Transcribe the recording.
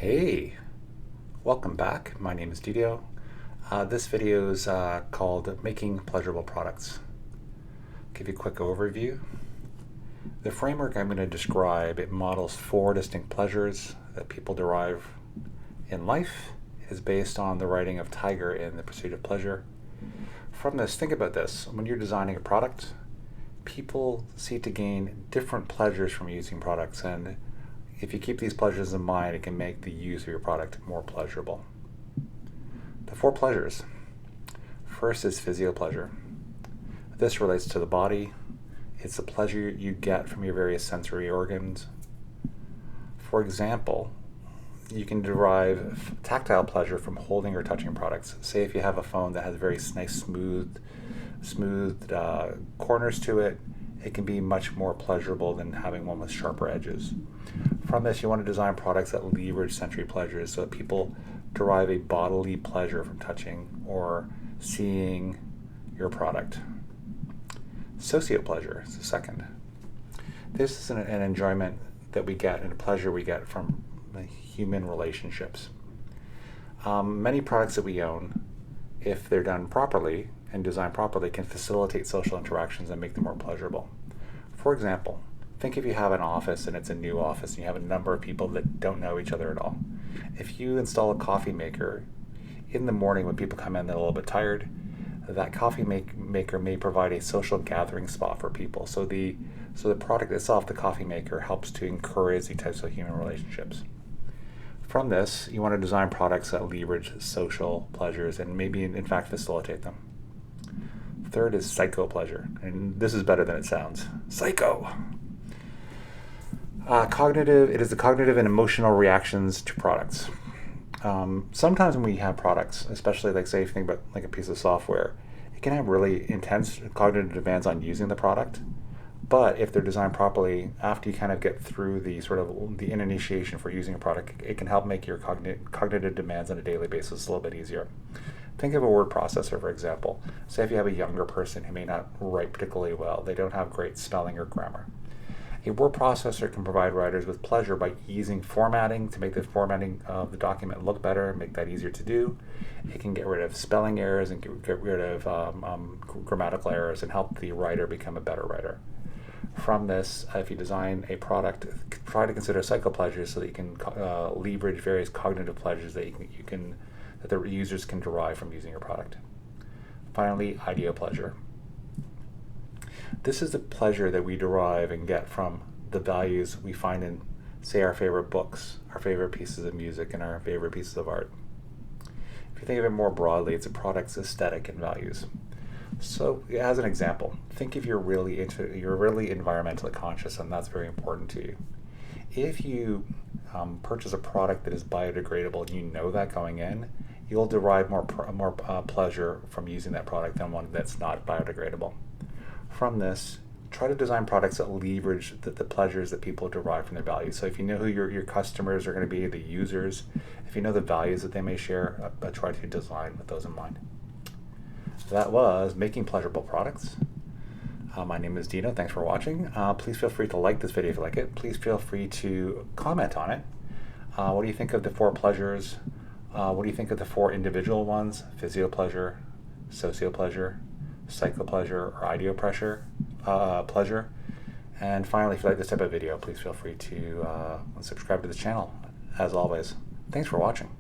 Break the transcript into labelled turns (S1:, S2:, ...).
S1: Hey, welcome back. My name is Dino. This video is called Making Pleasurable Products. Give you a quick overview. The framework I'm going to describe, it models 4 distinct pleasures that people derive in life. It is based on the writing of Tiger in The Pursuit of Pleasure. From this, think about this. When you're designing a product, people seek to gain different pleasures from using products, and if you keep these pleasures in mind, it can make the use of your product more pleasurable. The 4 pleasures. First is physiopleasure. This relates to the body. It's the pleasure you get from your various sensory organs. For example, you can derive tactile pleasure from holding or touching products. Say if you have a phone that has very nice smooth corners to it, it can be much more pleasurable than having one with sharper edges. From this, you want to design products that leverage sensory pleasures so that people derive a bodily pleasure from touching or seeing your product. Sociopleasure is the second. This is an enjoyment that we get and a pleasure we get from human relationships. Many products that we own, if they're done properly and designed properly, can facilitate social interactions and make them more pleasurable. For example, think if you have an office and it's a new office and you have a number of people that don't know each other at all. If you install a coffee maker, in the morning when people come in, they're a little bit tired, that coffee maker may provide a social gathering spot for people. So the product itself, the coffee maker, helps to encourage these types of human relationships. From this, you want to design products that leverage social pleasures and maybe in fact facilitate them. Third is psychopleasure, and this is better than it sounds. Psycho! It is the cognitive and emotional reactions to products. Sometimes when we have products, especially like say if you think about like a piece of software, it can have really intense cognitive demands on using the product. But if they're designed properly, after you kind of get through the initiation for using a product, it can help make your cognitive demands on a daily basis a little bit easier. Think of a word processor, for example. Say if you have a younger person who may not write particularly well, they don't have great spelling or grammar. A word processor can provide writers with pleasure by easing formatting to make the formatting of the document look better, make that easier to do. It can get rid of spelling errors and get rid of grammatical errors and help the writer become a better writer. From this, if you design a product, try to consider psychopleasures so that you can leverage various cognitive pleasures that that the users can derive from using your product. Finally, ideopleasure. This is the pleasure that we derive and get from the values we find in, say, our favorite books, our favorite pieces of music, and our favorite pieces of art. If you think of it more broadly, it's a product's aesthetic and values. So, as an example, think if you're really environmentally conscious, and that's very important to you. If you purchase a product that is biodegradable, and you know that going in, you'll derive more pleasure from using that product than one that's not biodegradable. From this, try to design products that leverage the pleasures that people derive from their values. So if you know who your customers are going to be, the users, if you know the values that they may share, try to design with those in mind. That was Making Pleasurable Products. My name is Dino. Thanks for watching. Please feel free to like this video if you like it. Please feel free to comment on it. What do you think of the 4 pleasures? What do you think of the 4 individual ones? Physiopleasure, sociopleasure, psychopleasure, or ideopleasure. And finally, if you like this type of video, please feel free to subscribe to the channel. As always, thanks for watching.